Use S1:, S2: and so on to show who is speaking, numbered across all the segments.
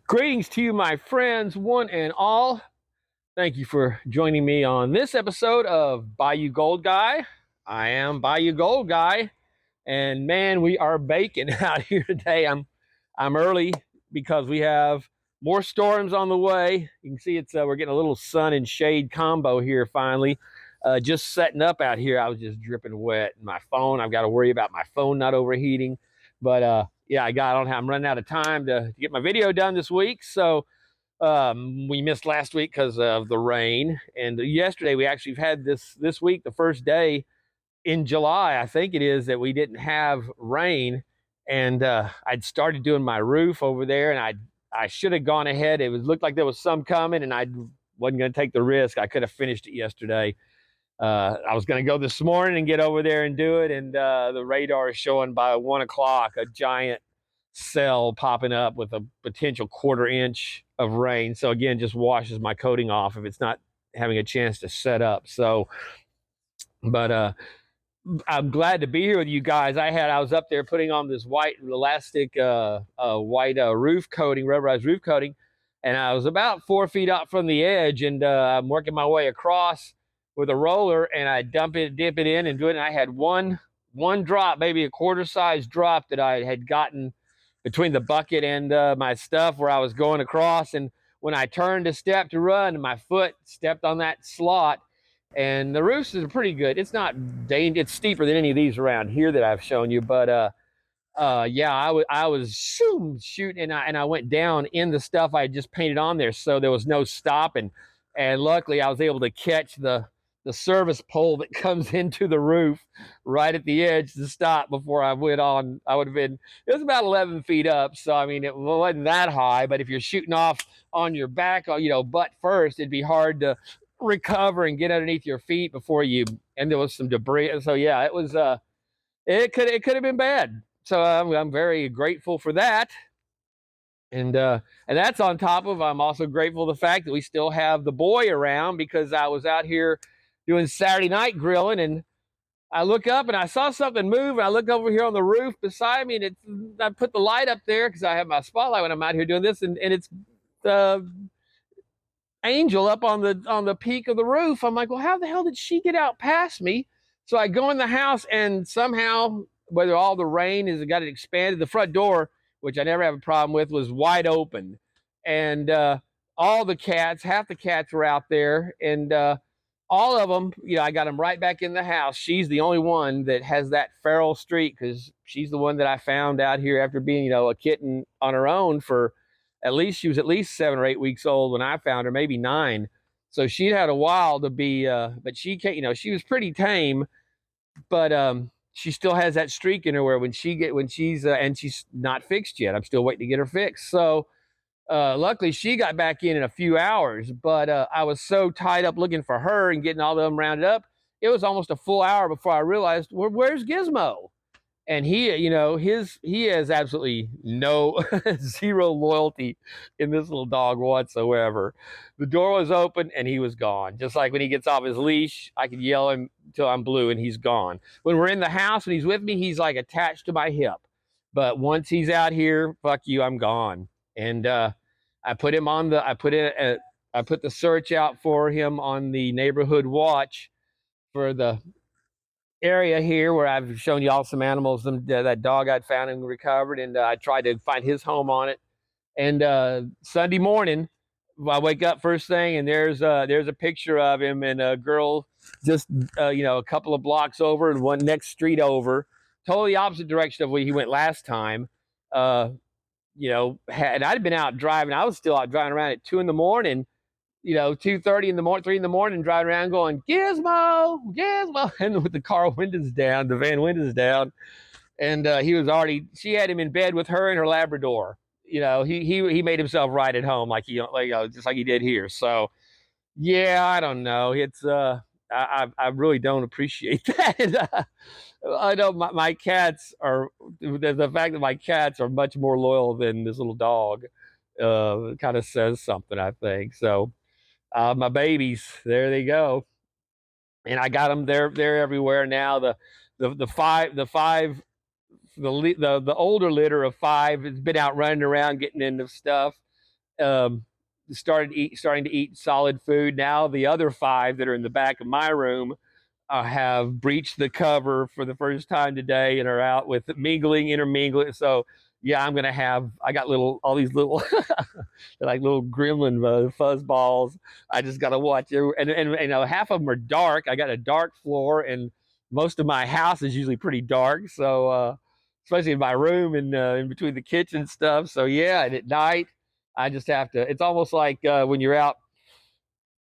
S1: Greetings to you, my friends, one and all. Thank you for joining me on this episode of Bayou Gold Guy. I am Bayou Gold Guy, and man, we are baking out here today. I'm early because we have more storms on the way. You can see it's we're getting a little sun and shade combo here finally. Just setting up out here, I was just dripping wet. My phone, I've got to worry about my phone not overheating. But yeah, I'm running out of time to get my video done this week. So we missed last week because of the rain, and yesterday we actually had this week the first day in July, I think it is, that we didn't have rain. And I'd started doing my roof over there, and I should have gone ahead. It was looked like there was some coming, and I wasn't going to take the risk. I could have finished it yesterday. I was going to go this morning and get over there and do it, and the radar is showing by 1 o'clock a giant cell popping up with a potential quarter-inch of rain. So again, just washes my coating off if it's not having a chance to set up. So, but I'm glad to be here with you guys. I was up there putting on this white elastic, white roof coating, rubberized roof coating, and I was about 4 feet up from the edge, and I'm working my way across with a roller, and I dip it in, and do it. And I had one drop, maybe a quarter size drop that I had gotten between the bucket and my stuff where I was going across, and when I turned to step to run, my foot stepped on that slot, and the roofs are pretty good. It's not dangerous. It's steeper than any of these around here that I've shown you. But yeah, I was shooting, and I went down in the stuff I had just painted on there, so there was no stopping. And luckily, I was able to catch the service pole that comes into the roof right at the edge to stop before I went on. I would have been. It was about 11 feet up, so I mean it wasn't that high. But if you're shooting off on your back, butt first, it'd be hard to recover and get underneath your feet before you. And there was some debris, so yeah, it was. It could have been bad. So I'm very grateful for that. And that's on top of, I'm also grateful for the fact that we still have the boy around, because I was out here doing Saturday night grilling, and I look up and I saw something move, and I look over here on the roof beside me, and I put the light up there because I have my spotlight when I'm out here doing this, and it's the angel up on the peak of the roof. I'm like, well, how the hell did she get out past me? So I go in the house, and somehow, whether all the rain has got it expanded, the front door, which I never have a problem with, was wide open, and all the cats, half the cats were out there, and all of them, I got them right back in the house. She's the only one that has that feral streak, because she's the one that I found out here after being, a kitten on her own for she was at least 7 or 8 weeks old when I found her, maybe 9. So she'd had a while to be, but she can't, she was pretty tame, but she still has that streak in her where when she's and she's not fixed yet. I'm still waiting to get her fixed. So luckily she got back in a few hours, but I was so tied up looking for her and getting all of them rounded up. It was almost a full hour before I realized, where's Gizmo? And he has absolutely no zero loyalty in this little dog whatsoever. The door was open and he was gone. Just like when he gets off his leash, I can yell him till I'm blue and he's gone. When we're in the house and he's with me, he's like attached to my hip. But once he's out here, fuck you, I'm gone. And I put him on the I put the search out for him on the neighborhood watch for the area here where I've shown you all some animals. That dog I'd found and recovered, and I tried to find his home on it. And Sunday morning, I wake up first thing, and there's a picture of him and a girl just a couple of blocks over and one next street over, totally opposite direction of where he went last time. And I'd been out driving. I was still out driving around at 2 in the morning, 2:30 in the morning, 3 in the morning, driving around going, Gizmo, Gizmo, and with the car windows down, the van windows down. And she had him in bed with her and her Labrador. He made himself right at home, just like he did here. So, yeah, I don't know. It's, I really don't appreciate that. I know my cats are, the fact that my cats are much more loyal than this little dog, kind of says something, I think. So, my babies, there they go, and I got them. They're everywhere now. The older litter of 5 has been out running around getting into stuff. starting to eat solid food. Now the other 5 that are in the back of my room have breached the cover for the first time today and are out with intermingling. So yeah, I got all these little like little gremlin fuzz balls. I just got to watch it. And you know, half of them are dark. I got a dark floor, and most of my house is usually pretty dark. So especially in my room and in between the kitchen stuff. So yeah, and at night I just have to. It's almost like when you're out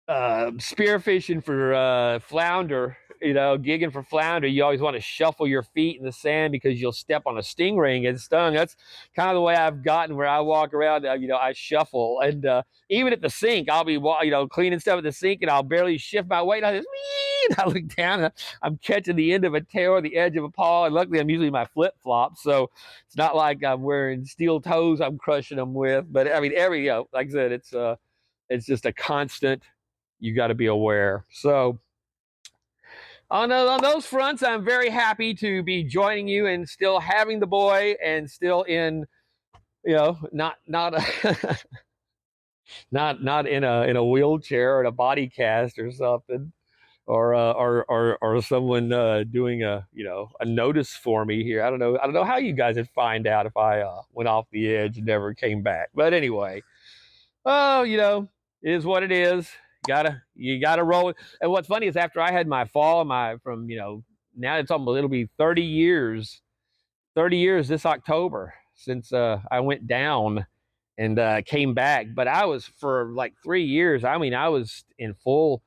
S1: spearfishing for flounder, you know, gigging for flounder, you always want to shuffle your feet in the sand because you'll step on a stingray and get stung. That's kind of the way I've gotten where I walk around, you know, I shuffle. And even at the sink, I'll be, you know, cleaning stuff at the sink and I'll barely shift my weight. I just, and I look down and I'm catching the end of a tail or the edge of a paw. And luckily, I'm using my flip flops. So it's not like I'm wearing steel toes I'm crushing them with. But I mean, you know, like I said, it's just a constant. You got to be aware. So on those fronts, I'm very happy to be joining you and still having the boy and still in, you know, not not in a wheelchair or in a body cast or something, or someone doing a, you know, a notice for me here. I don't know how you guys would find out if I went off the edge and never came back. But anyway, oh, you know, it is what it is. You gotta roll it. And what's funny is after I had my fall, from, you know, now it'll be 30 years, 30 years this October since I went down and came back. But I was for like 3 years. I mean, I was in full.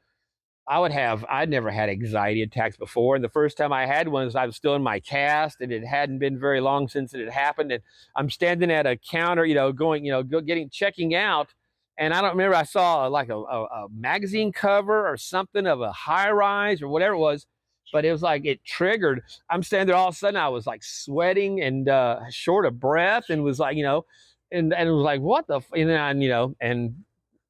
S1: I'd never had anxiety attacks before. And the first time I had one was I was still in my cast and it hadn't been very long since it had happened. And I'm standing at a counter, you know, going, you know, checking out. And I don't remember, I saw like a magazine cover or something of a high rise or whatever it was, but it was like it triggered. I'm standing there, all of a sudden I was like sweating and short of breath and was like, you know, and it was like, what the, and then, you know, and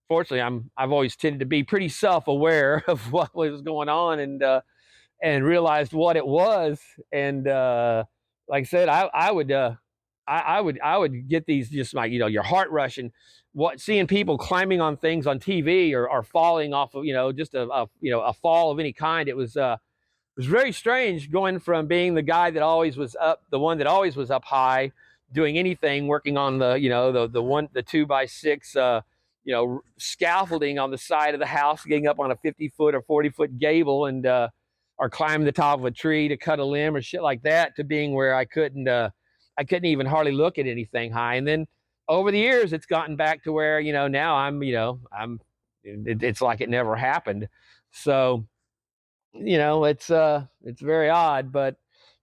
S1: fortunately, I've always tended to be pretty self-aware of what was going on and realized what it was. And like I said, I would get these just like, you know, your heart rushing, seeing people climbing on things on TV or falling off of, you know, just you know, a fall of any kind. It was very strange going from being the guy that always was up, the one that always was up high, doing anything, working on the, you know, the 2x6, you know, scaffolding on the side of the house, getting up on a 50-foot or 40-foot gable and or climbing the top of a tree to cut a limb or shit like that, to being where I couldn't even hardly look at anything high. And then over the years, it's gotten back to where, you know, now it's like it never happened. So, you know, it's very odd, but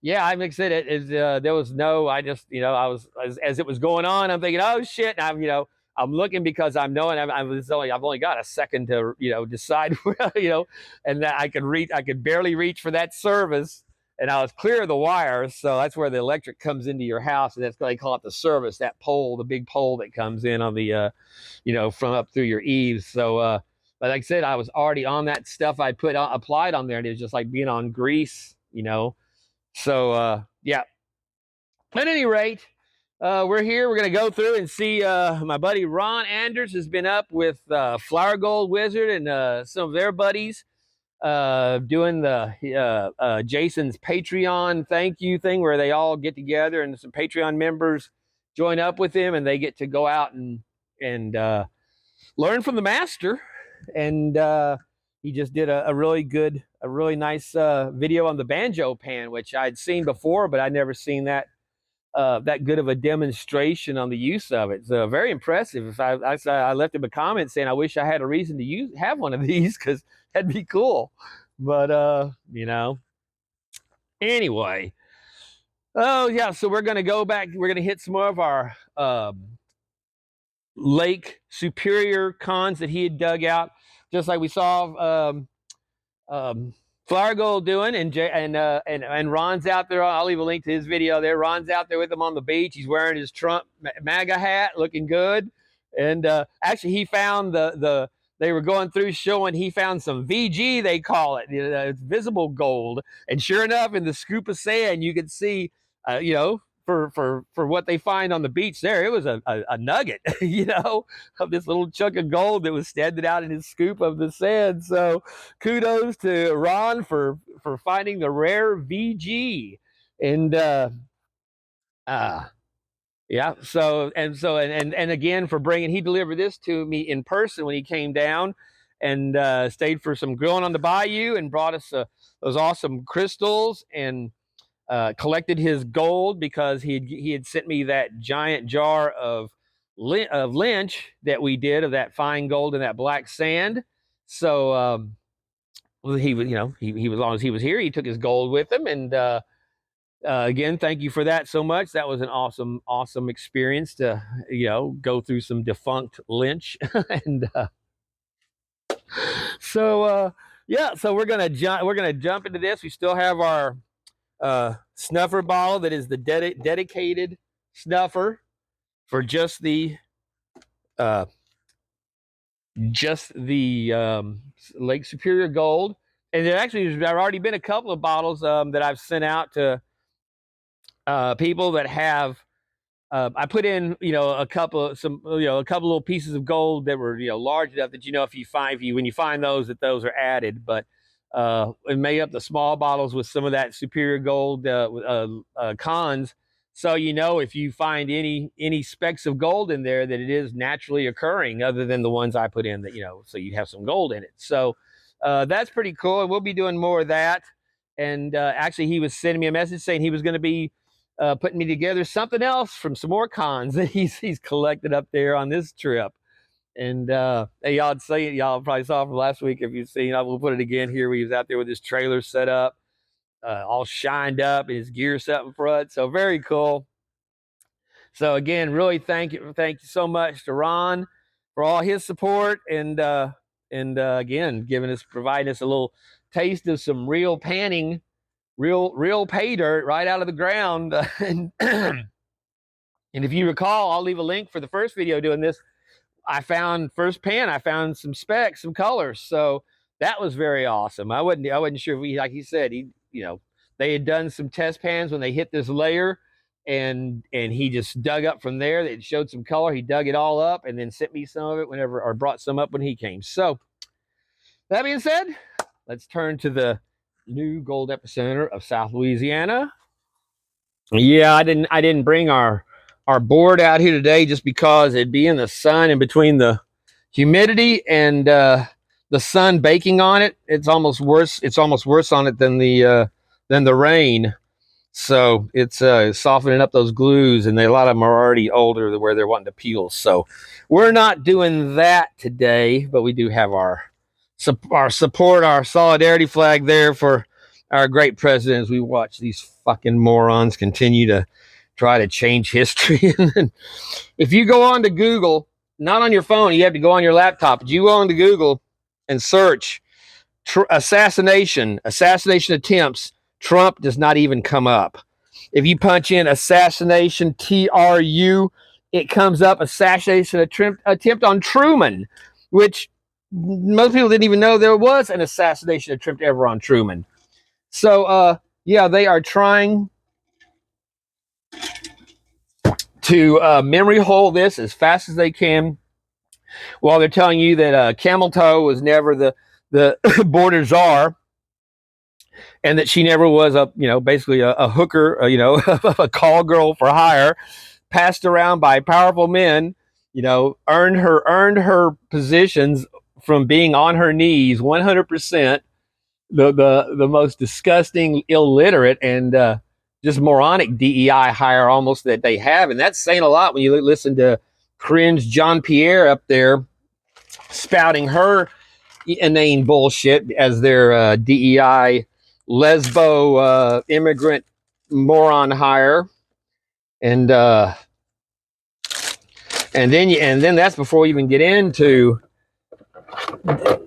S1: yeah, I mix it is there was no, I just, you know, I was, as it was going on, I'm thinking, oh shit, and I'm, you know, I'm looking because I'm knowing I've only got a second to, you know, decide where, you know, and that I could barely reach for that service, and I was clear of the wires. So that's where the electric comes into your house, and that's what they call it, the service, that pole, the big pole that comes in on the you know, from up through your eaves. So but like I said, I was already on that stuff I applied on there, and it was just like being on grease, you know. So yeah. At any rate, we're here. We're going to go through and see my buddy Ron Anders has been up with Flower Gold Wizard and some of their buddies doing the Jason's Patreon thank you thing, where they all get together and some Patreon members join up with him, and they get to go out and learn from the master. And he just did a really nice video on the banjo pan, which I'd seen before, but I'd never seen that good of a demonstration on the use of it. So very impressive. I left him a comment saying I wish I had a reason to have one of these, because that'd be cool. But you know, anyway. Oh yeah, so we're gonna go back. We're gonna hit some more of our Lake Superior cons that he had dug out, just like we saw Flower Gold doing, and Ron's out there. I'll leave a link to his video there. Ron's out there with him on the beach. He's wearing his Trump MAGA hat, looking good. And actually, he found they were going through showing, he found some VG, they call it. It's visible gold. And sure enough, in the scoop of sand, you could see, you know, for what they find on the beach there. It was a nugget, you know, of this little chunk of gold that was standing out in his scoop of the sand. So kudos to Ron for finding the rare VG. And uh yeah, and again for bringing, he delivered this to me in person when he came down and stayed for some grilling on the bayou and brought us those awesome crystals and collected his gold because he had sent me that giant jar of lynch that we did of that fine gold and that black sand. So well, he was, you know, he was, as long as he was here, he took his gold with him. And again, thank you for that so much. That was an awesome experience to, you know, go through some defunct lynch. And so yeah, so we're gonna jump into this. We still have our snuffer bottle that is the dedicated snuffer for just the uh, Lake Superior Gold. And there actually has already been a couple of bottles that I've sent out to people that have. I put in, you know, a couple little pieces of gold that were, you know, large enough that, you know, when you find those, that those are added. But and made up the small bottles with some of that superior gold cons. So, you know, if you find any specks of gold in there, that it is naturally occurring, other than the ones I put in, that, you know, so you have some gold in it. So that's pretty cool, and we'll be doing more of that. And actually, he was sending me a message saying he was going to be putting me together something else from some more cons that he's collected up there on this trip. And hey, y'all probably saw from last week. If you've seen, I will put it again here. Where he was out there with his trailer set up, all shined up, and his gear set in front. So very cool. So again, really thank you so much to Ron for all his support, and again, providing us a little taste of some real panning, real pay dirt right out of the ground. And and if you recall, I'll leave a link for the first video doing this. I found some specs, some colors. So that was very awesome. I wasn't sure if like he said, you know, they had done some test pans when they hit this layer, and he just dug up from there. It showed some color. He dug it all up and then sent me some of it or brought some up when he came. So that being said, let's turn to the new gold epicenter of South Louisiana. Yeah, I didn't bring our board out here today just because it'd be in the sun, in between the humidity and the sun baking on it. It's almost worse on it than the rain. So it's softening up those glues, and a lot of them are already older where they're wanting to peel. So we're not doing that today, but we do have our support, our solidarity flag there for our great president as we watch these fucking morons continue to try to change history. And if you go on to Google, not on your phone, you have to go on your laptop, but you go on to Google and search assassination attempts, Trump does not even come up. If you punch in assassination TRU, it comes up assassination attempt on Truman, which most people didn't even know there was an assassination attempt ever on Truman. So yeah, they are trying to memory hole this as fast as they can, while they're telling you that Camel Toe was never the border czar, and that she never was basically a hooker, a call girl for hire, passed around by powerful men, earned her positions from being on her knees 100%. The most disgusting, illiterate, and just moronic DEI hire almost that they have. And that's saying a lot when you listen to cringe John Pierre up there spouting her inane bullshit as their DEI lesbo immigrant moron hire. And then that's before we even get into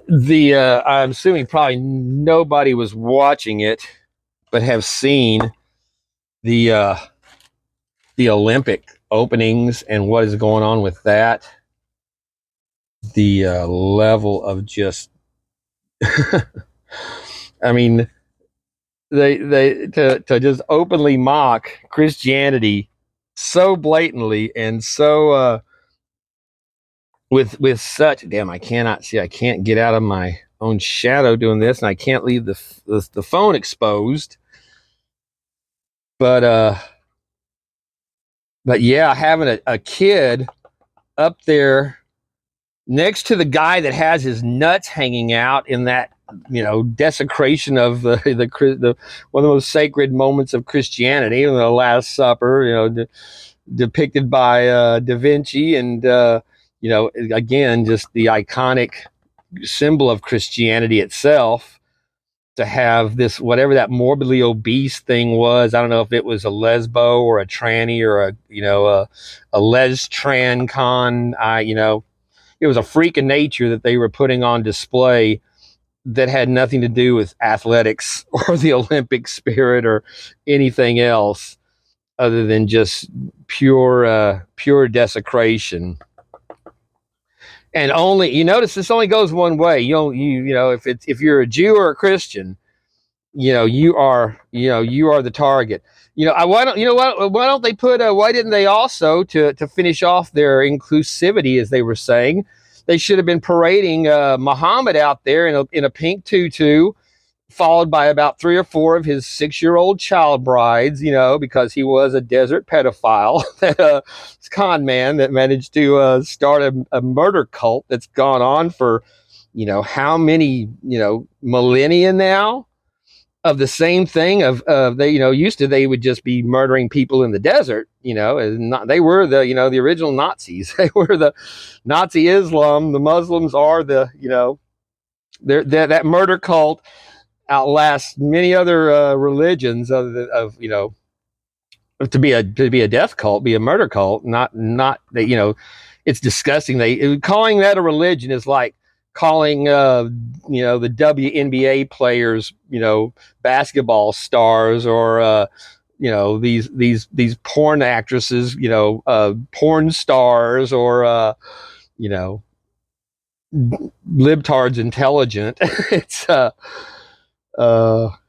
S1: the I'm assuming probably nobody was watching it, but have seen the Olympic openings and what is going on with that. The level of just I mean, to just openly mock Christianity so blatantly and so with such damn. I cannot see. I can't get out of my own shadow doing this, and I can't leave the phone exposed. But yeah, having a kid up there next to the guy that has his nuts hanging out in that desecration of the one of the most sacred moments of Christianity, the Last Supper, depicted by Da Vinci, and again, just the iconic symbol of Christianity itself. To have this, whatever that morbidly obese thing was, I don't know if it was a lesbo or a tranny or a les tran con. It was a freak of nature that they were putting on display that had nothing to do with athletics or the Olympic spirit or anything else other than just pure desecration. And only, you notice this only goes one way. If you're a Jew or a Christian, you are the target. Why don't they put why didn't they also, to finish off their inclusivity, as they were saying, they should have been parading Muhammad out there in a pink tutu, followed by about 3 or 4 of his 6-year-old child brides, because he was a desert pedophile, con man that managed to start a murder cult that's gone on for how many millennia now, of the same thing. They used to, they would just be murdering people in the desert, and they were the original Nazis. They were the Nazi Islam. The Muslims are that murder cult outlasts many other religions to be a death cult, be a murder cult. Not that it's disgusting. Calling that a religion is like calling the WNBA players basketball stars, or these porn actresses porn stars, or libtards intelligent. It's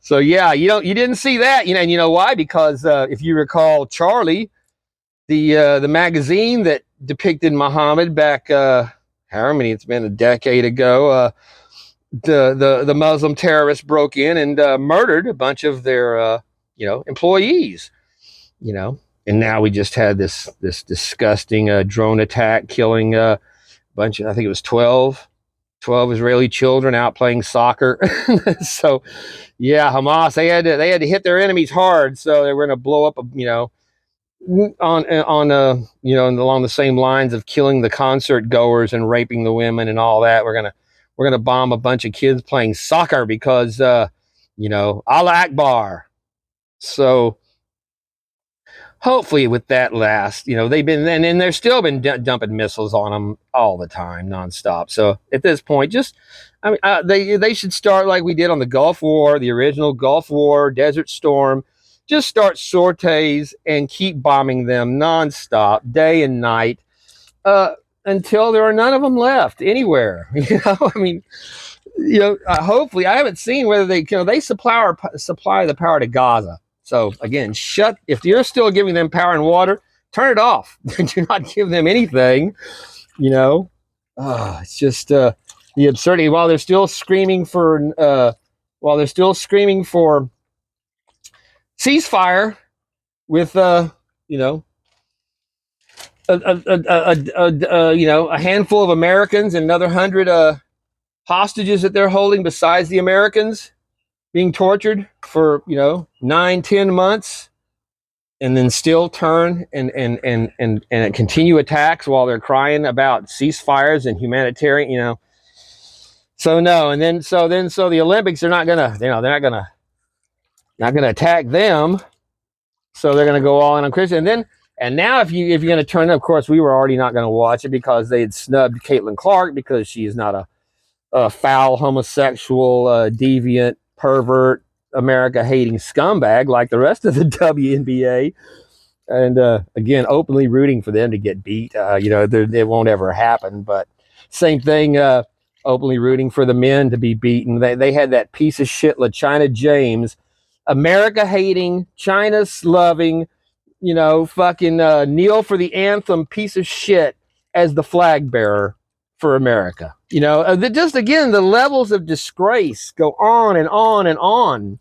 S1: so yeah, you didn't see that, and you know why? Because if you recall, Charlie, the magazine that depicted Muhammad back, however many, it's been a decade ago, the Muslim terrorists broke in and murdered a bunch of their employees, and now we just had this disgusting drone attack killing a bunch of, I think it was 12 Israeli children out playing soccer. So yeah, Hamas, they had to hit their enemies hard, so they were going to blow up along the same lines of killing the concert goers and raping the women and all that. We're gonna bomb a bunch of kids playing soccer because Allah Akbar. So hopefully with that last, they've been, and they're still been dumping missiles on them all the time, nonstop. So at this point, just, they should start like we did on the Gulf War, the original Gulf War, Desert Storm. Just start sorties and keep bombing them nonstop, day and night, until there are none of them left anywhere. Hopefully, I haven't seen whether they supply the power to Gaza. So again, if you're still giving them power and water, turn it off. Do not give them anything. It's just the absurdity. While they're still screaming for ceasefire with a handful of Americans and another 100 hostages that they're holding besides the Americans being tortured for 9-10 months, and then still turn and continue attacks while they're crying about ceasefires and humanitarian. So no, and then so the Olympics are not gonna attack them, so they're gonna go all in on Christian. And now if you're gonna turn it, of course we were already not gonna watch it because they had snubbed Caitlin Clark because she is not a foul homosexual deviant pervert America hating scumbag like the rest of the WNBA, and again openly rooting for them to get beat. It won't ever happen, but same thing, openly rooting for the men to be beaten. They had that piece of shit LaChina James America hating, China loving, you know, fucking kneel for the anthem piece of shit as the flag bearer for America. You know, just again, the levels of disgrace go on and on and on.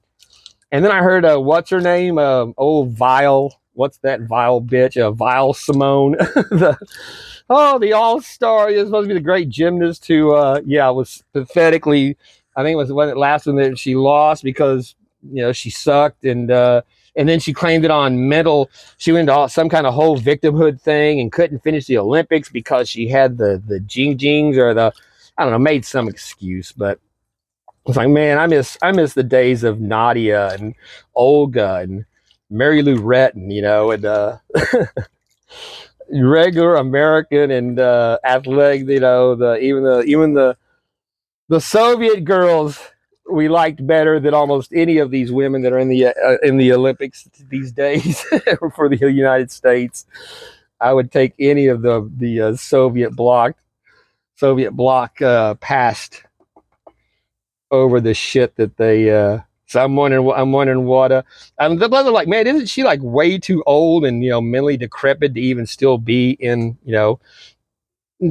S1: And then I heard, what's her name? Old Vile. What's that vile bitch? Vile Simone. The all-star. Is supposed to be the great gymnast who, was pathetically, I think it was when it last one that she lost because, you know, she sucked. And then she claimed it on mental. She went into some kind of whole victimhood thing and couldn't finish the Olympics because she had the jing-jings or I don't know, made some excuse. But it's like, man, I miss the days of Nadia and Olga and Mary Lou Retton, you know, and regular American and athletic, you know, even the Soviet girls we liked better than almost any of these women that are in the Olympics these days for the United States. I would take any of the Soviet bloc past over the shit that they. So I'm wondering what. I'm like, man, isn't she like way too old and, you know, mentally decrepit to even still be in, you know?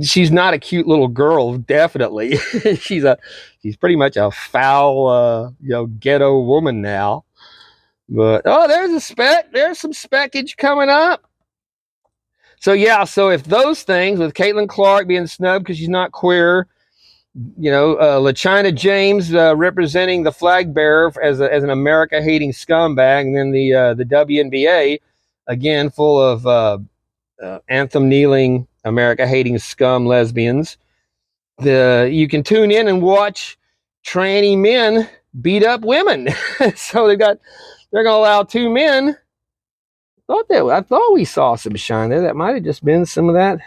S1: She's not a cute little girl, definitely. she's pretty much a foul, you know, ghetto woman now. But there's some speckage coming up. So yeah, so if those things with Caitlin Clark being snubbed because she's not queer, you know, LaChina James representing the flag bearer as an America hating scumbag, and then the WNBA again full of anthem kneeling America hating scum lesbians. You can tune in and watch tranny men beat up women. So they're gonna allow two men. I thought we saw some shine there. That might have just been some of that.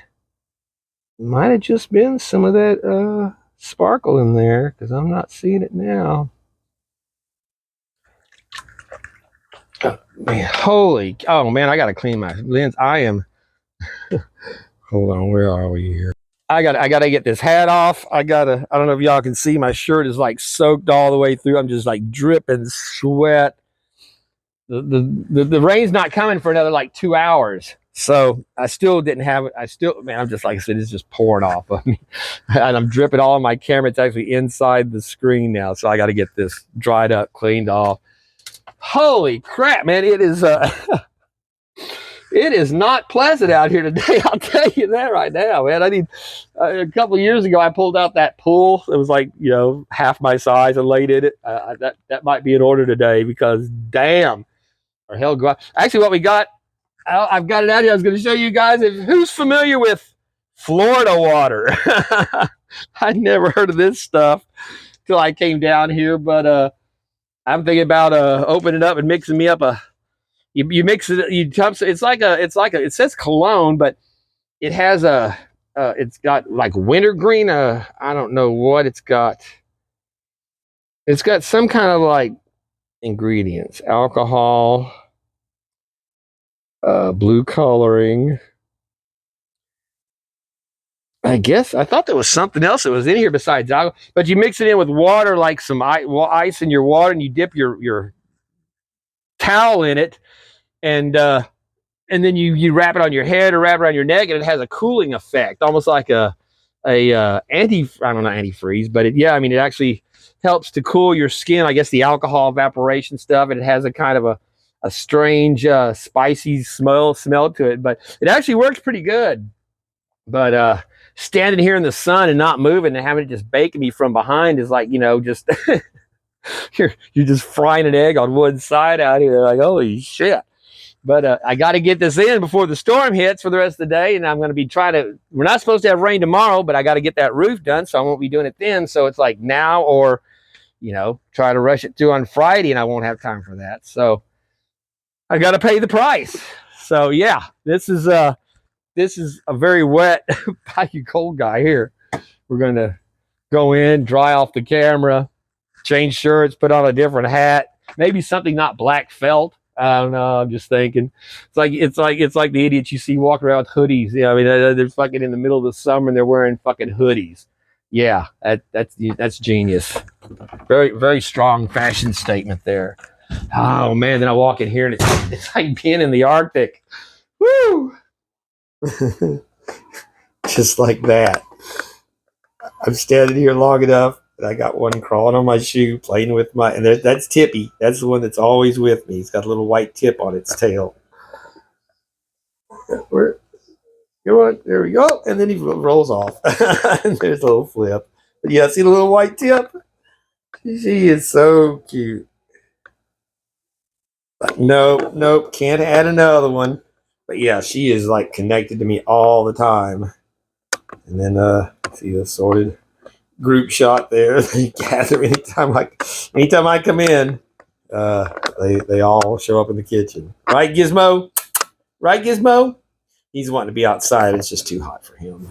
S1: Sparkle in there, because I'm not seeing it now. Man, I gotta clean my lens. Hold on, where are we here? I gotta get this hat off. I don't know if y'all can see, my shirt is like soaked all the way through. I'm just like dripping sweat. The rain's not coming for another like 2 hours. So I still didn't have it. I'm just, like I said, it's just pouring off of me. And I'm dripping all of my camera. It's actually inside the screen now. So I got to get this dried up, cleaned off. Holy crap, man. It is not pleasant out here today. I'll tell you that right now, man. I need a couple of years ago, I pulled out that pool. It was like, you know, half my size and laid in it. That might be in order today because damn, or hell, go out. Actually, what we got, I've got it out here. I was going to show you guys. Who's familiar with Florida water? I'd never heard of this stuff till I came down here, but I'm thinking about opening it up and mixing me up you mix it. It's like it says cologne, but it has it's got like wintergreen. I don't know what it's got. It's got some kind of like ingredients: alcohol, blue coloring. I guess I thought there was something else that was in here besides alcohol. But you mix it in with water, like some ice in your water, and you dip your towel in it, and then you wrap it on your head or wrap it around your neck, and it has a cooling effect, almost like a antifreeze, but it actually helps to cool your skin. I guess the alcohol evaporation stuff, and it has a kind of a strange spicy smell to it, but it actually works pretty good. But standing here in the sun and not moving and having it just baking me from behind is like, you know, just you're just frying an egg on one side out here, like, holy shit. But I got to get this in before the storm hits for the rest of the day, and I'm going to be we're not supposed to have rain tomorrow, but I got to get that roof done, so I won't be doing it then. So it's like now or, you know, try to rush it through on Friday, and I won't have time for that. So I got to pay the price. So yeah, this is a very wet Bayou Cold guy here. We're going to go in, dry off the camera, change shirts, put on a different hat, maybe something not black felt. I don't know. I'm just thinking. It's like the idiots you see walking around with hoodies. Yeah, I mean, they're fucking in the middle of the summer and they're wearing fucking hoodies. Yeah, that's genius. Very, very strong fashion statement there. Oh man, then I walk in here and it's like being in the Arctic. Woo! Just like that. I'm standing here long enough, and I got one crawling on my shoe, playing with my. And that's Tippy. That's the one that's always with me. He's got a little white tip on its tail. Where? Come on, there we go. And then he rolls off. And there's a little flip. But yeah, see the little white tip? She is so cute. But nope, can't add another one. But yeah, she is like connected to me all the time. And then see the sorted group shot there. They gather anytime I come in. They all show up in the kitchen. Right, Gizmo? Right, Gizmo? He's wanting to be outside. It's just too hot for him.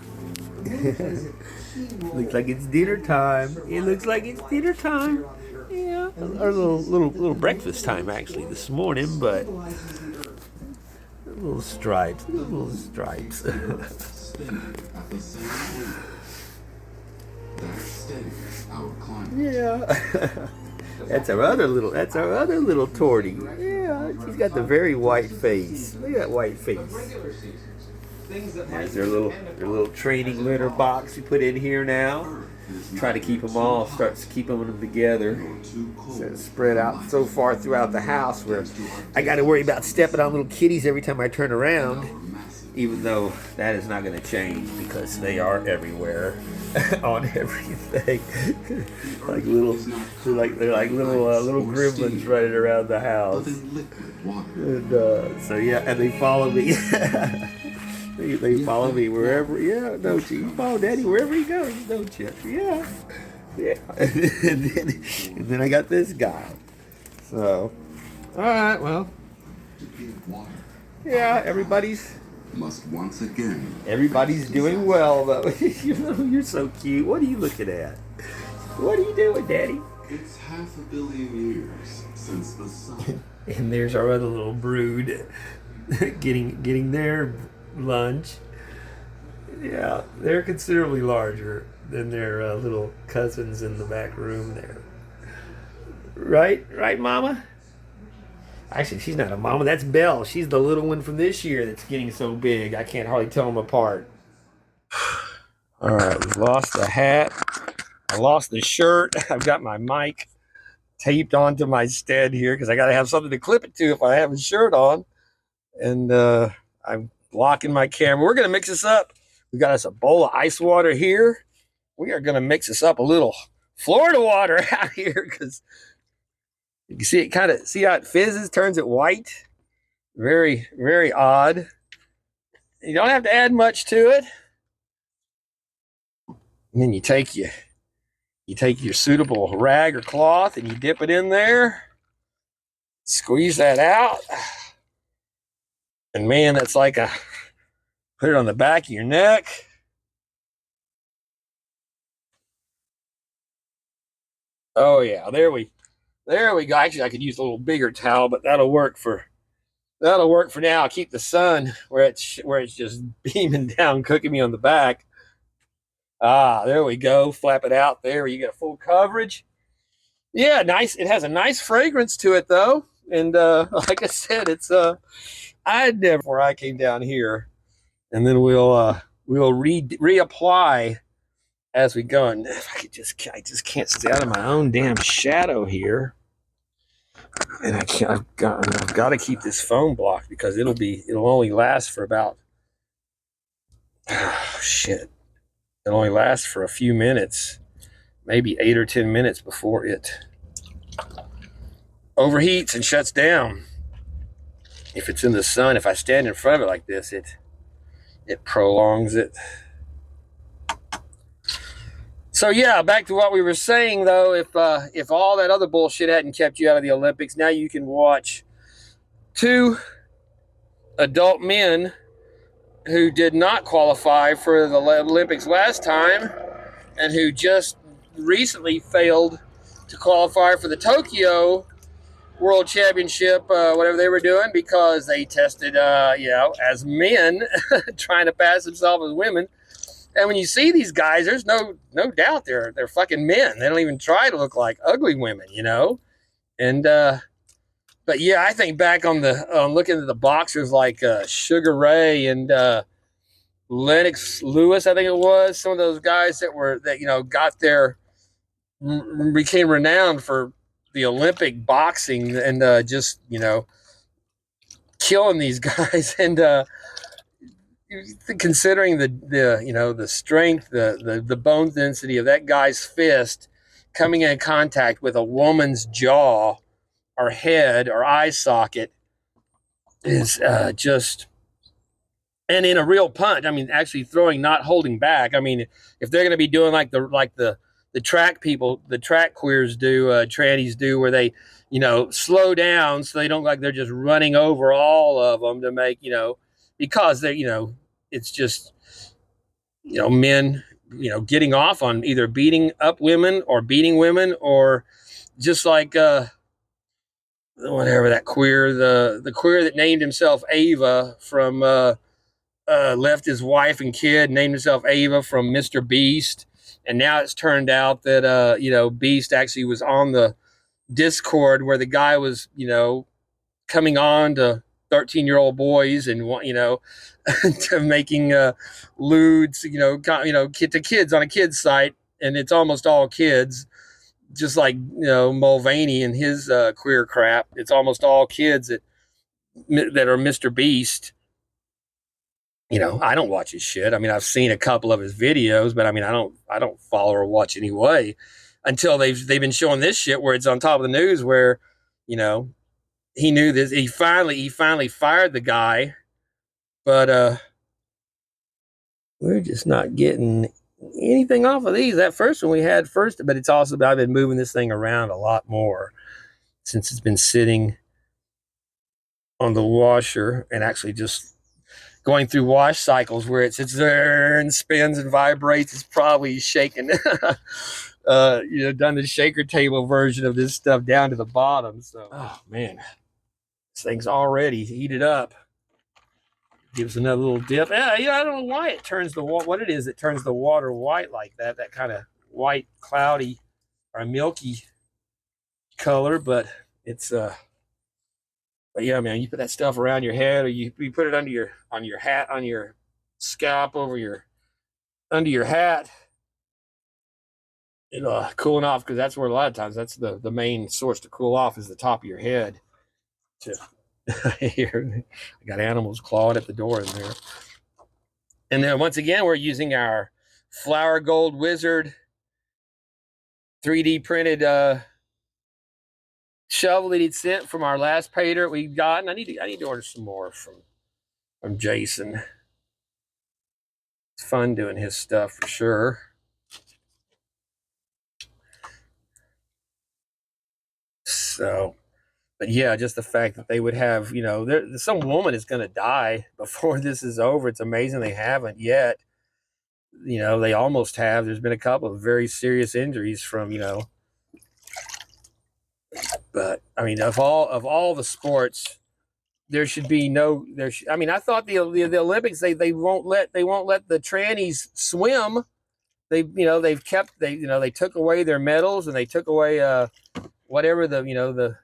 S1: Looks like it's dinner time. It looks like it's dinner time. Yeah, our little breakfast time actually this morning, but little stripes. Yeah. That's our other little tortie. Yeah, she's got the very white face. Look at that white face. There's their little training litter box we put in here now. Try to keep them all, starts keeping them together. So it's spread out so far throughout the house where I got to worry about stepping on little kitties every time I turn around. Even though that is not going to change because they are everywhere on everything. They're like little gremlins running around the house. And so yeah, and they follow me. They follow me wherever. Yeah, don't you? You follow Daddy wherever he goes, don't you? Yeah. And then I got this guy. So, all right, well, yeah, everybody's doing well though. You're so cute. What are you looking at? What are you doing, Daddy?
S2: It's 500 million years since the sun.
S1: And there's our other little brood getting their lunch. Yeah, they're considerably larger than their little cousins in the back room there. Right, Mama? Actually, she's not a mama. That's Belle. She's the little one from this year that's getting so big. I can't hardly tell them apart. All right, we've lost the hat. I lost the shirt. I've got my mic taped onto my stead here because I got to have something to clip it to if I have a shirt on. And I'm blocking my camera. We're going to mix this up. We got us a bowl of ice water here. We are going to mix this up a little Florida water out here because you can see it see how it fizzes, turns it white. Very, very odd. You don't have to add much to it. And then you take your suitable rag or cloth and you dip it in there. Squeeze that out. And man, that's like put it on the back of your neck. Oh yeah, there we go. Actually, I could use a little bigger towel, but that'll work for now. I'll keep the sun where it's just beaming down, cooking me on the back. Ah, there we go. Flap it out there. You get full coverage. Yeah, nice. It has a nice fragrance to it though. And like I said, it's I'd never before I came down here. And then we'll reapply as we go. And if I just can't stay out of my own damn shadow here. And I've got to keep this phone blocked because it'll only last for about shit. It'll only last for a few minutes, maybe 8 or 10 minutes before it overheats and shuts down. If it's in the sun, if I stand in front of it like this, it prolongs it. So yeah, back to what we were saying though. If all that other bullshit hadn't kept you out of the Olympics, now you can watch 2 adult men who did not qualify for the Olympics last time and who just recently failed to qualify for the Tokyo World Championship, whatever they were doing, because they tested, as men trying to pass themselves as women. And when you see these guys, there's no doubt they're fucking men. They don't even try to look like ugly women, you know? And But yeah, I think back on the looking at the boxers like Sugar Ray and Lennox Lewis, I think it was, some of those guys that got their became renowned for the Olympic boxing and just killing these guys and considering the strength, the bone density of that guy's fist coming in contact with a woman's jaw or head or eye socket is just, and in a real punch. I mean, actually throwing, not holding back. I mean, if they're going to be doing like the track people, the track queers do, trannies do, where they slow down so they don't like they're just running over all of them to make because they it's just men getting off on either beating up women or beating women or just like whatever that queer, the queer that named himself Ava from left his wife and kid, named himself Ava from Mr. Beast, and now it's turned out that Beast actually was on the Discord where the guy was coming on to 13-year-old boys and to making lewds to kids on a kids site, and it's almost all kids, just like Mulvaney and his queer crap. It's almost all kids that are Mr. Beast. I don't watch his shit. I mean, I've seen a couple of his videos, but I mean, I don't follow or watch anyway until they've been showing this shit where it's on top of the news where, he knew this. He finally fired the guy, but we're just not getting anything off of these. That first one we had first, but it's also, I've been moving this thing around a lot more since it's been sitting on the washer and actually just going through wash cycles where it sits there and spins and vibrates. It's probably shaking, done the shaker table version of this stuff down to the bottom. So, oh man, this thing's already heated up. Gives another little dip. Yeah, I don't know why it turns what it is. It turns the water white like that. That kind of white, cloudy, or milky color. But it's But yeah, man, you put that stuff around your head, or you put it under your hat, on your scalp, under your hat. Cooling off, because that's where a lot of times that's the main source to cool off is the top of your head. To here, I got animals clawing at the door in there. And then once again, we're using our Flower Gold Wizard 3D printed shovel that he'd sent from our last PAYDIRT we've gotten. I need to order some more from Jason. It's fun doing his stuff for sure. So, but yeah, just the fact that they would have, some woman is going to die before this is over. It's amazing they haven't yet. They almost have. There's been a couple of very serious injuries from, but I mean, of all the sports, there should be no. I mean, I thought the Olympics they won't let the trannies swim. They took away their medals and they took away whatever the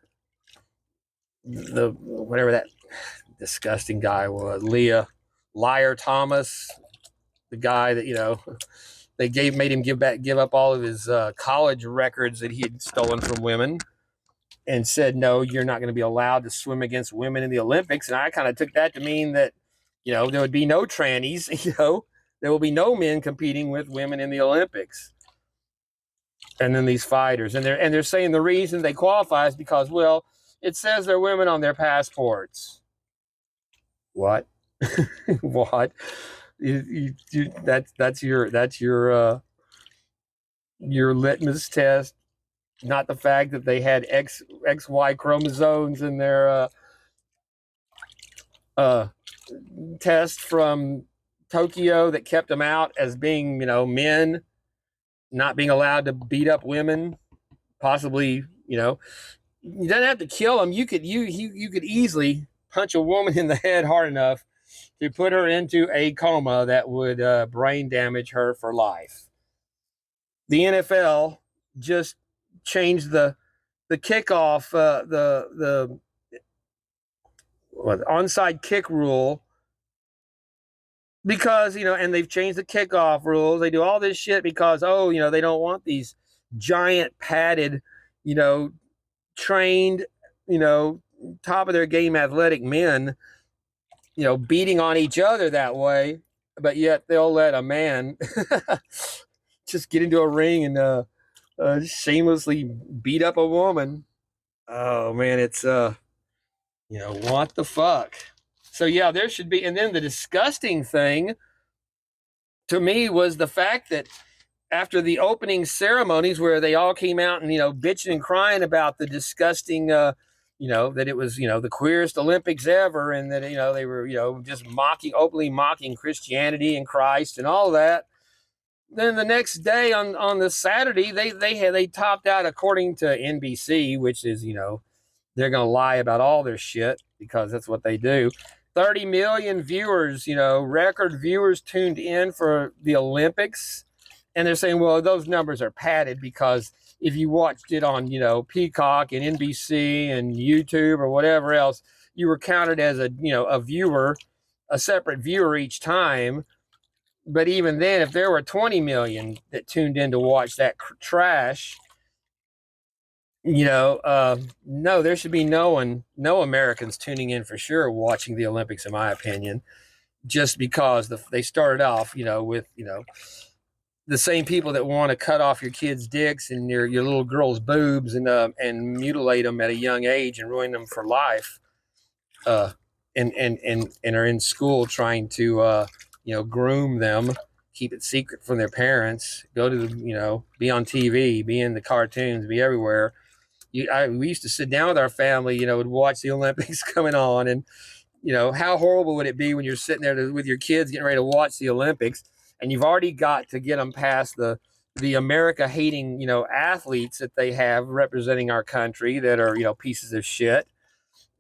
S1: whatever that disgusting guy was, Liar Thomas, the guy that they made him give up all of his college records that he had stolen from women, and said, no, you're not going to be allowed to swim against women in the Olympics. And I kind of took that to mean that there would be no trannies, there will be no men competing with women in the Olympics. And then these fighters, and they're saying the reason they qualify is because, well, it says they're women on their passports. What? What? That's your litmus test, not the fact that they had XY chromosomes in their test from Tokyo that kept them out as being men, not being allowed to beat up women, possibly you don't have to kill them. You could easily punch a woman in the head hard enough to put her into a coma that would brain damage her for life. The NFL just changed the kickoff, the onside kick rule because, and they've changed the kickoff rules. They do all this shit because, they don't want these giant padded, you know, trained, you know, top of their game athletic men, beating on each other that way. But yet they'll let a man just get into a ring and shamelessly beat up a woman. Oh man, it's what the fuck? So yeah, there should be. And then the disgusting thing to me was the fact that after the opening ceremonies where they all came out and bitching and crying about the disgusting that it was the queerest Olympics ever, and that they were just openly mocking Christianity and Christ and all that. Then the next day on the Saturday they topped out, according to NBC, which is they're gonna lie about all their shit because that's what they do. 30 million viewers, record viewers tuned in for the Olympics. And they're saying, well, those numbers are padded because if you watched it on, Peacock and NBC and YouTube or whatever else, you were counted as a viewer, a separate viewer each time. But even then, if there were 20 million that tuned in to watch that trash, no, there should be no Americans tuning in for sure watching the Olympics, in my opinion, just because they started off, with, the same people that want to cut off your kids' dicks and your little girls' boobs and mutilate them at a young age and ruin them for life, and are in school trying to groom them, keep it secret from their parents, go to the be on TV, be in the cartoons, be everywhere. We used to sit down with our family, would watch the Olympics coming on, and how horrible would it be when you're sitting there with your kids getting ready to watch the Olympics, and you've already got to get them past the America hating athletes that they have representing our country that are pieces of shit,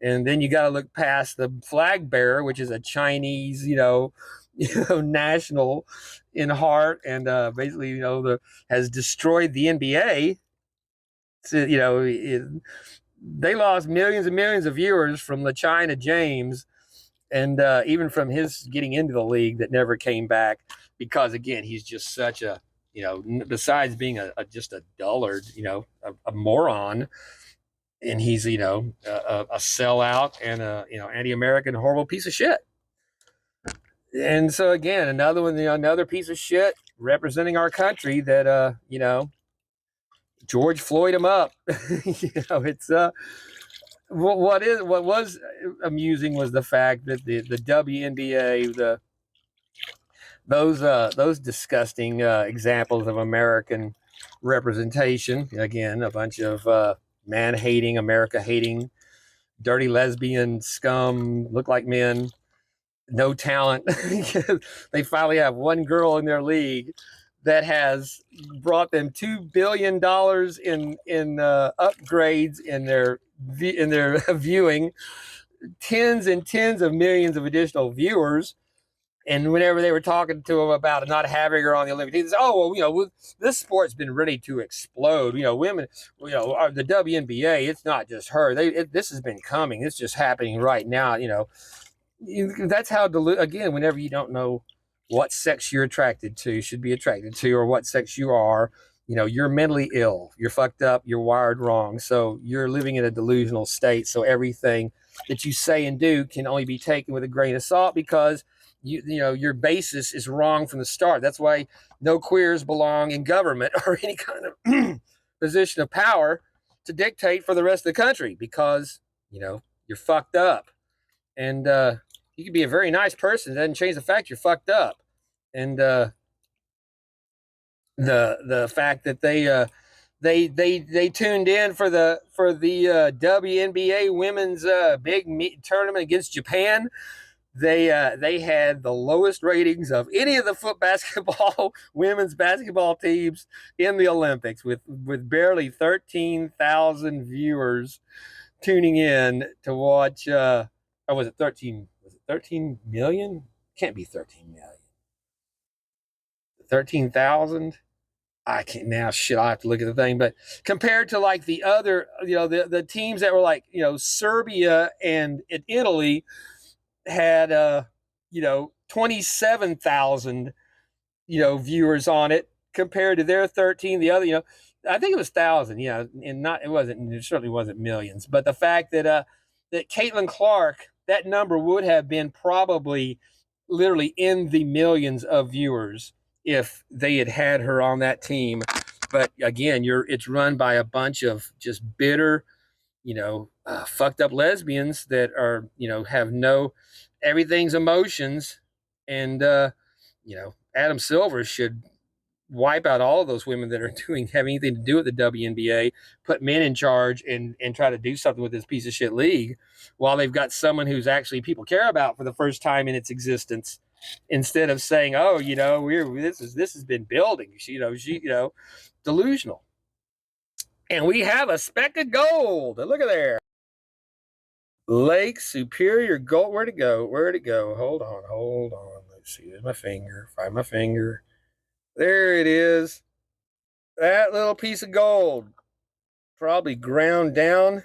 S1: and then you got to look past the flag bearer, which is a Chinese national in heart, and basically has destroyed the NBA. So, they lost millions and millions of viewers from the China James, and even from his getting into the league that never came back because, again, he's just such a besides being just a dullard, a moron, and he's a sellout and a anti-American horrible piece of shit. And so again, another one, another piece of shit representing our country that George Floyd him up. It's what was amusing was the fact that the WNBA, those disgusting examples of American representation, again, a bunch of man hating, America hating, dirty lesbian scum, look like men, no talent. They finally have one girl in their league that has brought them $2 billion in upgrades in their viewing, tens and tens of millions of additional viewers. And whenever they were talking to him about not having her on the Olympic team, well, this sport's been ready to explode. Women, the WNBA, it's not just her. This has been coming. It's just happening right now. That's how again, whenever you don't know what sex you're attracted to, should be attracted to, or what sex you are, you're mentally ill, you're fucked up, you're wired wrong, so you're living in a delusional state. So everything that you say and do can only be taken with a grain of salt because your basis is wrong from the start. That's why no queers belong in government or any kind of position of power to dictate for the rest of the country, because you're fucked up. And you can be a very nice person. It doesn't change the fact you're fucked up. And the fact that they tuned in for the WNBA women's big tournament against Japan. They had the lowest ratings of any of the women's basketball teams in the Olympics, with barely 13,000 viewers tuning in to watch. Or was it 13? Was it 13 million? Can't be 13 million. 13,000. I can't now. Shit, I have to look at the thing. But compared to like the other, the teams that were like, Serbia and Italy had, 27,000, viewers on it compared to their 13. The other, I think it was 1,000. Yeah, and not it certainly wasn't millions. But the fact that that Caitlin Clark, that number would have been probably literally in the millions of viewers if they had her on that team. But again, it's run by a bunch of just bitter, fucked up lesbians that are, have no, everything's emotions. And, Adam Silver should wipe out all of those women that are have anything to do with the WNBA, put men in charge, and try to do something with this piece of shit league, while they've got someone who's actually people care about for the first time in its existence, instead of saying, oh, this has been building. She, delusional. And we have a speck of gold. Look at there. Lake Superior Gold. Where'd it go? Where'd it go? Hold on. Let's see. There's my finger. Find my finger. There it is. That little piece of gold, probably ground down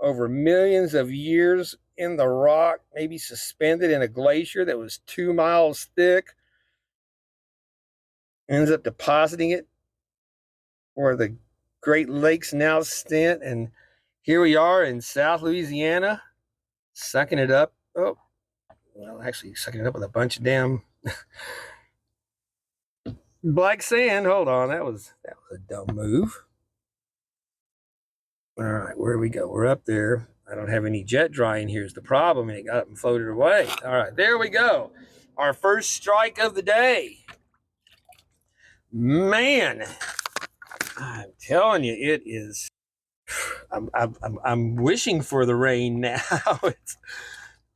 S1: over millions of years in the rock, maybe suspended in a glacier that was 2 miles thick, ends up depositing it where the Great Lakes now stand. And here we are in South Louisiana, sucking it up. Oh, well, actually sucking it up with a bunch of damn black sand. Hold on, that was a dumb move. All right, where do we go? We're up there. I don't have any jet drying here is the problem, and it got up and floated away. All right, there we go. Our first strike of the day. Man, I'm telling you, it is. I'm wishing for the rain now.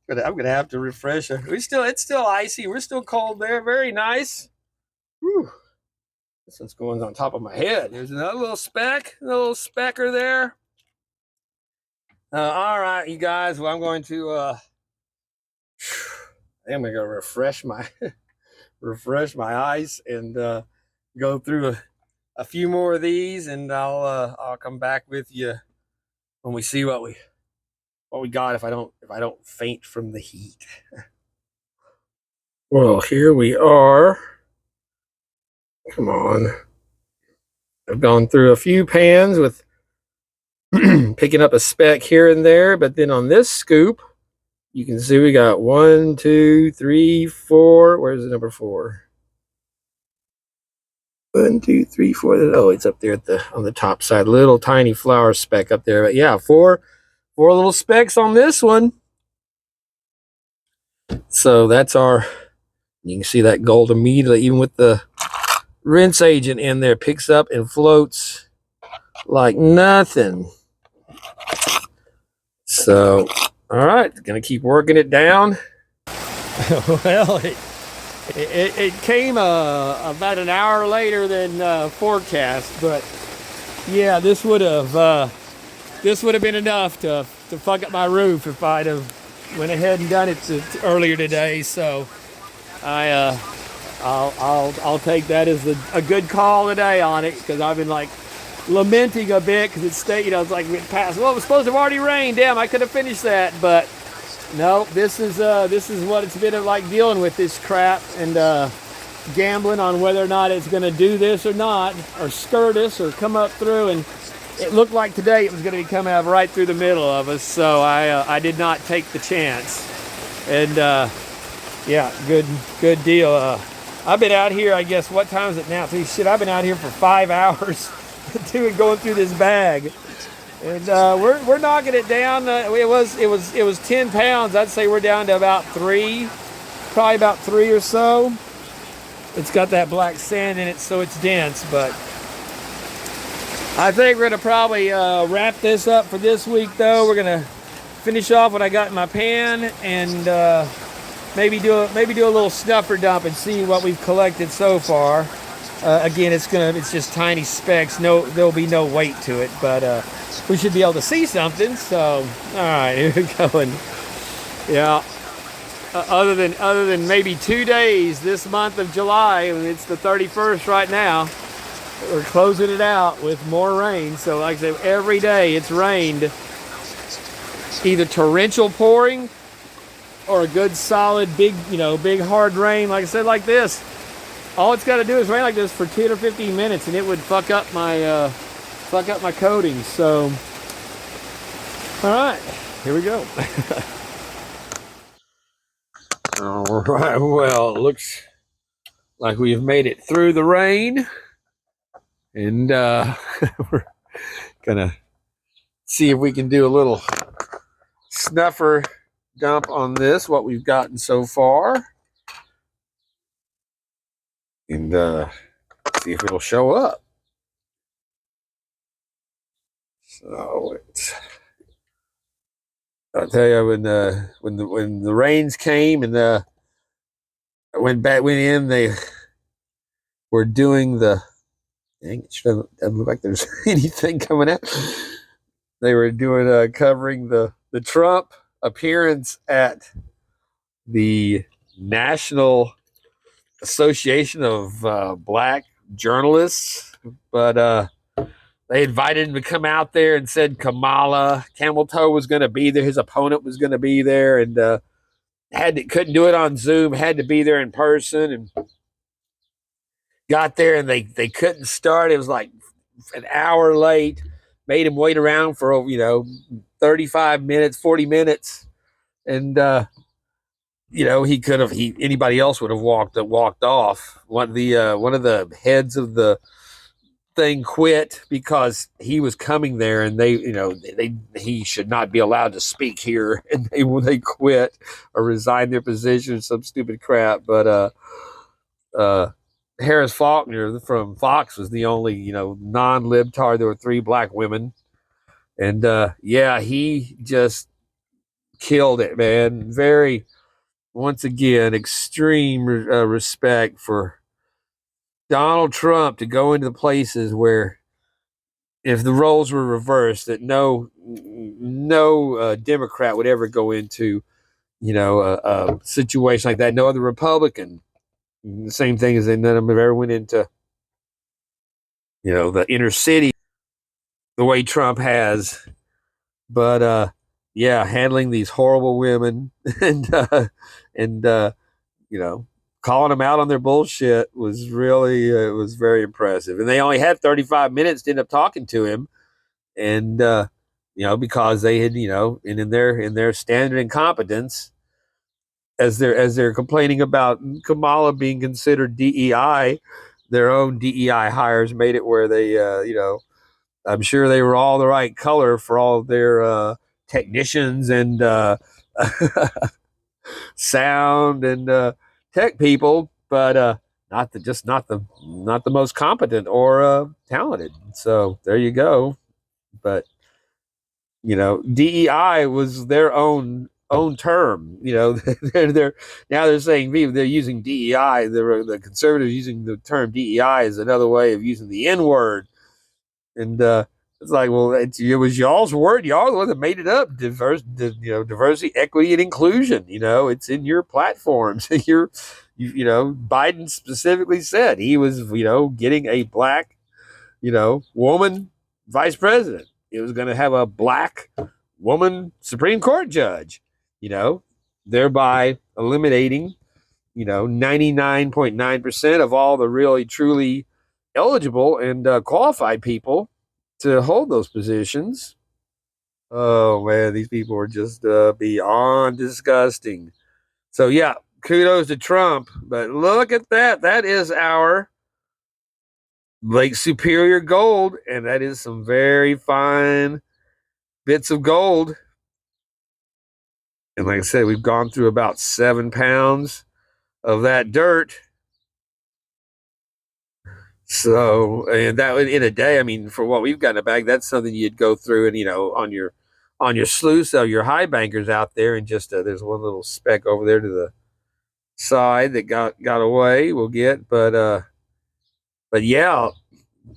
S1: I'm gonna have to refresh it. It's still icy. We're still cold there. Very nice. Whew. This one's going on top of my head. There's another little specker there. All right, you guys. Well, I'm going to go refresh my ice and go through a few more of these, and I'll come back with you when we see what we got. If I don't faint from the heat. Well, here we are. Come on. I've gone through a few pans with picking up a speck here and there, but then on this scoop, you can see we got 1, 2, 3, 4. Where's the number 4? 1, 2, 3, 4. Oh, it's up there on the top side. Little tiny flower speck up there. But yeah, four little specks on this one. So that's you can see that gold immediately, even with the rinse agent in there, picks up and floats like nothing. So, all right, gonna keep working it down. Well, it came about an hour later than forecast, but yeah, this would have been enough to fuck up my roof if I'd have went ahead and done it earlier today. So I'll take that as a good call today on it, because I've been like lamenting a bit because it's it's like it passed. Well, it was supposed to have already rained. Damn, I could have finished that, but no. This is what it's been like dealing with this crap and gambling on whether or not it's going to do this or not, or skirt us or come up through. And it looked like today it was going to be coming out right through the middle of us, so I did not take the chance. And yeah, good deal. I've been out here, I guess, what time is it now? Shit, I've been out here for 5 hours going through this bag, and we're knocking it down. It was 10 pounds. I'd say we're down to about 3, probably about 3 or so. It's got that black sand in it, so it's dense. But I think we're gonna probably wrap this up for this week, though. We're gonna finish off what I got in my pan, and maybe do a little snuffer dump and see what we've collected so far. Again, it's just tiny specks. There'll be no weight to it, but we should be able to see something. So, all right, here we go. And yeah, other than maybe 2 days this month of July, I mean, it's the 31st right now. we're closing it out with more rain. So like I said, every day it's rained, either torrential pouring or a good solid big, big hard rain. Like I said, like this. All it's got to do is rain like this for 10 or 15 minutes, and it would fuck up my coatings. So, all right, here we go. All right, well, it looks like we've made it through the rain, and we're gonna see if we can do a little snuffer dump on this, what we've gotten so far, and see if it'll show up. So I'll tell you, when the rains came and went in, they were doing the. Dang, it doesn't look like there's anything coming out. They were doing covering the Trump appearance at the National Association of Black Journalists, but they invited him to come out there and said Kamala Camel Toe was going to be there. His opponent was going to be there, and couldn't do it on Zoom. Had to be there in person, and got there, and they couldn't start. It was like an hour late. Made him wait around for 35 minutes, 40 minutes, and he could have. Anybody else would have walked off. One of the heads of the thing quit because he was coming there, and he should not be allowed to speak here, and they quit or resigned their position, some stupid crap. But Harris Faulkner from Fox was the only non-libtard. There were 3 black women, and he just killed it, man. Very, once again, extreme respect for Donald Trump to go into the places where, if the roles were reversed, that no Democrat would ever go into, a situation like that. No other Republican. The same thing as none of them have ever went into, the inner city the way Trump has. But handling these horrible women and calling them out on their bullshit was really it was very impressive. And they only had 35 minutes to end up talking to him, and because they had in their standard incompetence, as they're complaining about Kamala being considered DEI, their own DEI hires made it where they I'm sure they were all the right color for all of their technicians and sound and tech people, but not the most competent or talented. So there you go. But DEI was their own term. They're now they're saying they're using DEI. The conservatives using the term DEI is another way of using the N word, and it's like, well, it was y'all's word. Y'all are the one that made it up. Diversity, equity, and inclusion. It's in your platforms. Biden specifically said he was, getting a black, woman vice president. It was going to have a black woman Supreme Court judge, thereby eliminating, 99.9% of all the really, truly eligible and qualified people to hold those positions. Oh, man, these people are just beyond disgusting. So, yeah, kudos to Trump. But look at that. That is our Lake Superior gold, and that is some very fine bits of gold. And like I said, we've gone through about 7 pounds of that dirt. So, and that in a day, I mean, for what we've got in a bag, that's something you'd go through, and on your sluice, so your high bankers out there, and just there's one little speck over there to the side that got away. We'll get, but yeah,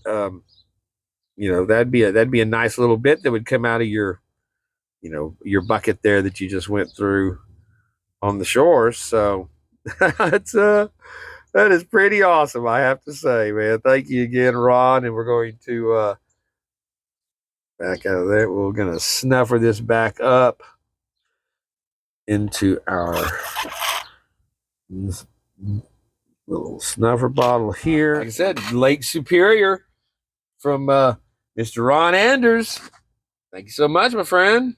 S1: that'd be a nice little bit that would come out of your bucket there that you just went through on the shore. So it's That is pretty awesome, I have to say, man. Thank you again, Ron. And we're going to back out of there. We're going to snuffer this back up into our little snuffer bottle here. Like I said, Lake Superior from Mr. Ron Anders. Thank you so much, my friend.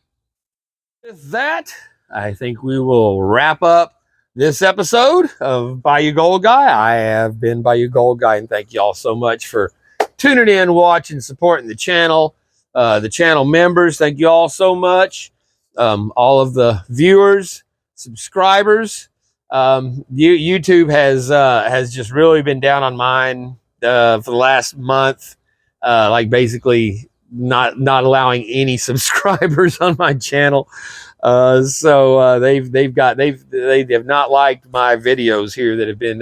S1: With that, I think we will wrap up this episode of Bayou Gold Guy. I have been Bayou Gold Guy, and thank you all so much for tuning in, watching, supporting the channel. The channel members, thank you all so much. All of the viewers, subscribers. YouTube has just really been down on mine for the last month. Like basically not allowing any subscribers on my channel. So they have not liked my videos here that have been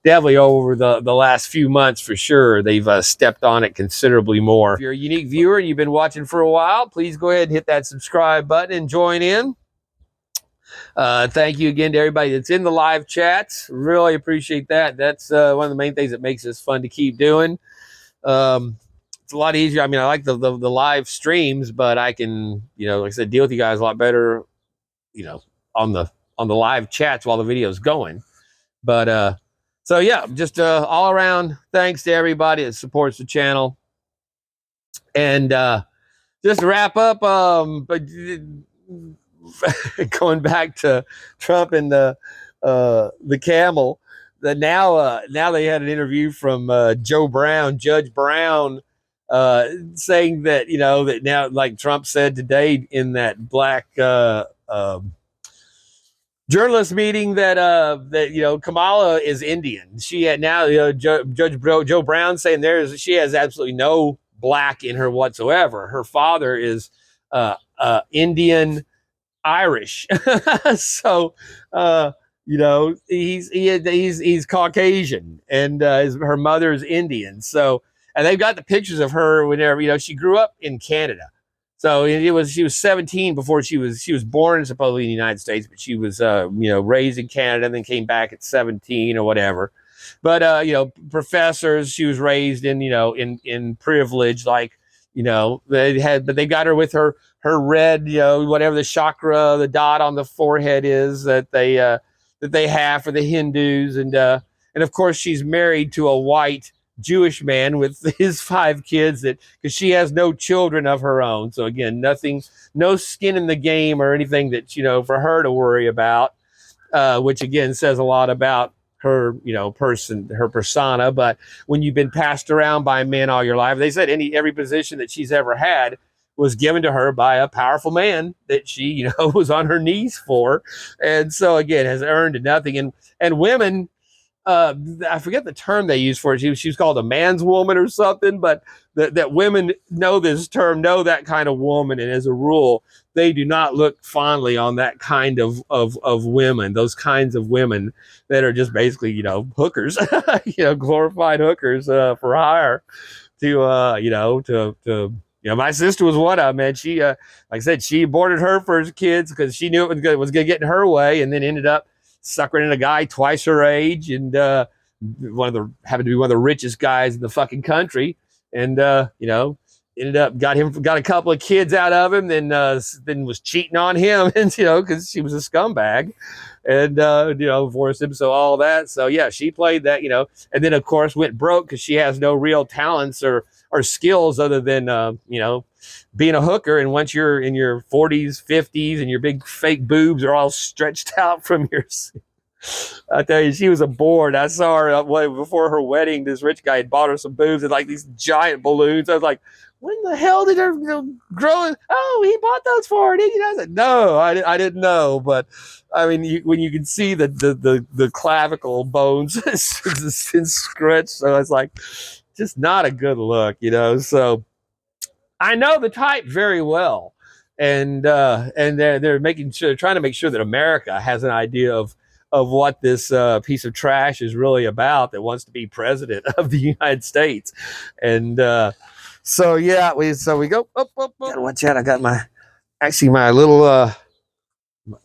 S1: definitely over the last few months for sure. They've stepped on it considerably more. If you're a unique viewer and you've been watching for a while, please go ahead and hit that subscribe button and join in. Thank you again to everybody that's in the live chats. Really appreciate that. That's one of the main things that makes this fun to keep doing. It's a lot easier. I mean, I like the live streams, but I can, like I said, deal with you guys a lot better, on the live chats while the video's going. But so yeah, just all around thanks to everybody that supports the channel. And just to wrap up, but going back to Trump and the camel, that now they had an interview from Judge Brown, saying that that now, like Trump said today in that black journalist meeting, that Kamala is Indian. She had now Judge Joe Brown saying she has absolutely no black in her whatsoever. Her father is Indian Irish. So he's Caucasian, and her mother's Indian. So, and they've got the pictures of her whenever she grew up in Canada. So she was 17 before she was born supposedly in the United States, but she was raised in Canada and then came back at 17 or whatever. But professors, she was raised in in privilege, like but they got her with her red, whatever the chakra, the dot on the forehead is that they have for the Hindus, and of course she's married to a white Jewish man with his 5 kids, that because she has no children of her own. So again, no skin in the game or anything that for her to worry about, which again says a lot about her her persona. But when you've been passed around by men all your life, they said every position that she's ever had was given to her by a powerful man that she was on her knees for, and so again has earned nothing. And women, I forget the term they use for it. She was called a man's woman or something, but that women know this term, know that kind of woman, and as a rule, they do not look fondly on that kind of women. Those kinds of women that are just basically hookers, glorified hookers for hire. My sister was one of them, man. She, like I said, she aborted her first kids because she knew it was going to get in her way, and then ended up suckering in a guy twice her age, and happened to be one of the richest guys in the fucking country, and ended up got a couple of kids out of him, then was cheating on him, and because she was a scumbag, and divorced him. So all that. So yeah, she played that, and then of course went broke because she has no real talents or skills other than being a hooker. And once you're in your 40s, 50s, and your big fake boobs are all stretched out from your, I tell you, she was a bored. I saw her before her wedding. This rich guy had bought her some boobs and like these giant balloons. I was like, when the hell did her grow? Oh, he bought those for her. I said, no, I didn't know. But I mean, when you can see the clavicle bones it's been scratched, so it's like just not a good look, So I know the type very well, and they're trying to make sure that America has an idea of what this piece of trash is really about, that wants to be president of the United States. And so yeah, we go. Oh, gotta watch out! I got my little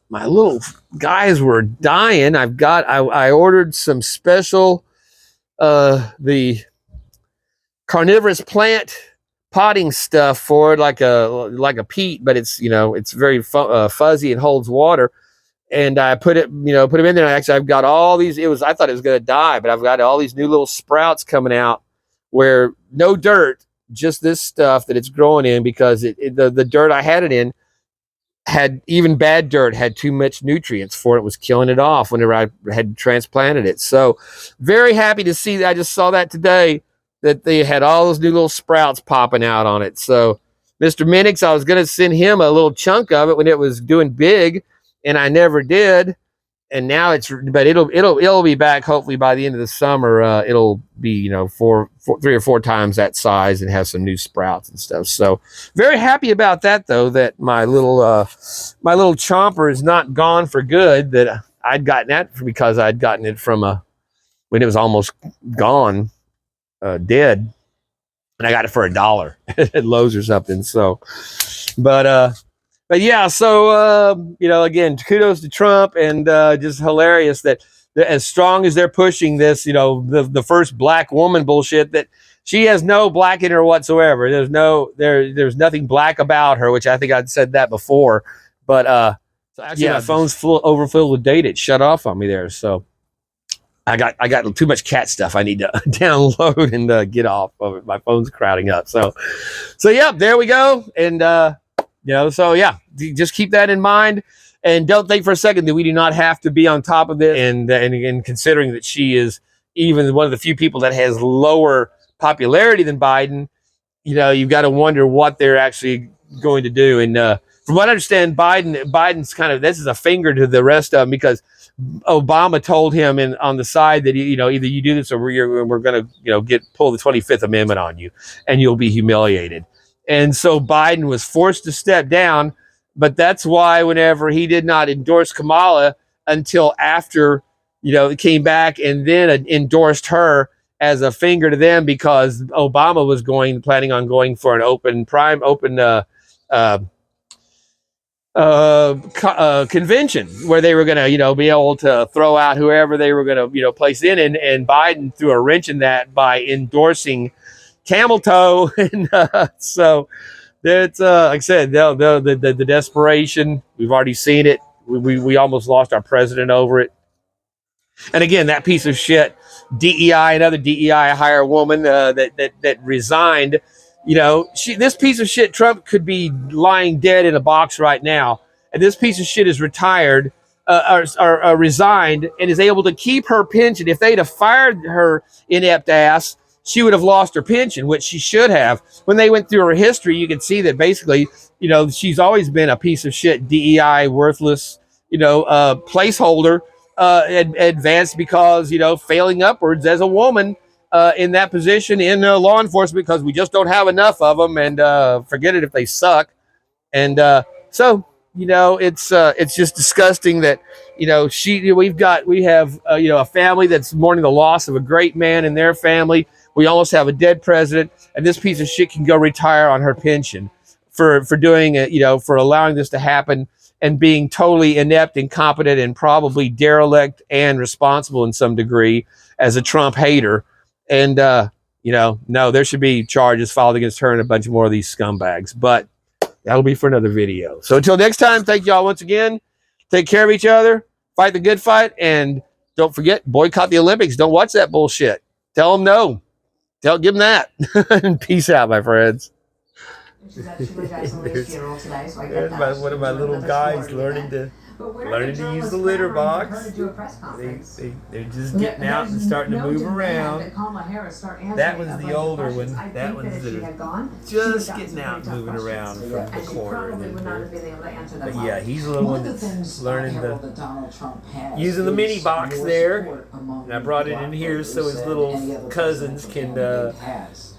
S1: my little guys were dying. I ordered some special the carnivorous plant potting stuff for it, like a peat, but it's it's very fuzzy and holds water. And I put them in there. Actually, I've got all these. I thought it was going to die, but I've got all these new little sprouts coming out where no dirt, just this stuff that it's growing in, because the dirt I had it in had, even bad dirt had too much nutrients for it. It was killing it off whenever I had transplanted it. So very happy to see that. I just saw that today, that they had all those new little sprouts popping out on it. So Mr. Minix, I was going to send him a little chunk of it when it was doing big, and I never did. And now but it'll be back hopefully by the end of the summer. It'll be 3 or 4 times that size and have some new sprouts and stuff. So very happy about that, though, that my little chomper is not gone for good. That I'd gotten that because I'd gotten it from when it was almost gone, dead, and I got it for $1 at Lowe's or something. So, but yeah, so again, kudos to Trump, and just hilarious that as strong as they're pushing this, the first black woman bullshit, that she has no black in her whatsoever. There's nothing black about her, which I think I'd said that before. But so actually, yeah, my phone's overfilled with data. It shut off on me there, so I got too much cat stuff I need to download and get off of it. My phone's crowding up. So yeah, there we go. And so yeah, just keep that in mind, and don't think for a second that we do not have to be on top of this. And considering that she is even one of the few people that has lower popularity than Biden, you've got to wonder what they're actually going to do. And from what I understand, Biden's this is a finger to the rest of them, because Obama told him on the side that either you do this or we're going to pull the 25th Amendment on you, and you'll be humiliated. And so Biden was forced to step down, but that's why whenever he did not endorse Kamala until after it came back, and then endorsed her as a finger to them, because Obama was planning on going for an open convention where they were going to be able to throw out whoever they were going to place in, and Biden threw a wrench in that by endorsing camel toe. And so that's like I said, the desperation, we've already seen it. We almost lost our president over it. And again, that piece of shit DEI, another DEI hire woman that resigned. This piece of shit Trump could be lying dead in a box right now, and this piece of shit is retired or resigned, and is able to keep her pension. If they'd have fired her inept ass, she would have lost her pension, which she should have. When they went through her history, you can see that basically, she's always been a piece of shit, DEI, worthless, placeholder, advanced because, failing upwards as a woman in that position in law enforcement, because we just don't have enough of them, and forget it if they suck. And so, it's just disgusting that, we have a family that's mourning the loss of a great man in their family. We almost have a dead president, and this piece of shit can go retire on her pension for doing it, for allowing this to happen, and being totally inept, incompetent, and probably derelict and responsible in some degree as a Trump hater. And no, there should be charges filed against her and a bunch more of these scumbags. But that'll be for another video. So until next time, thank y'all once again. Take care of each other, fight the good fight, and don't forget, boycott the Olympics. Don't watch that bullshit. Tell them no. Give them that. And peace out, my friends. There's one of my little guys learning to use the litter box. They're just getting out and starting to move around. That was the older one. That one's just getting out and moving around from the corner. But yeah, he's the little one that's learning using the mini box there. And I brought it in here so his little cousins can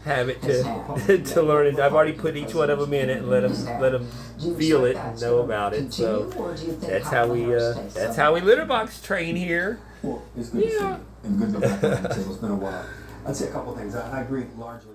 S1: have it to learn it. I've already put each one of them in it and let them feel it and know about it. So that's how we litter box train here.
S2: Well, it's good to see you and good to be back on the table. It's been a while. I'd say a couple of things. I agree largely.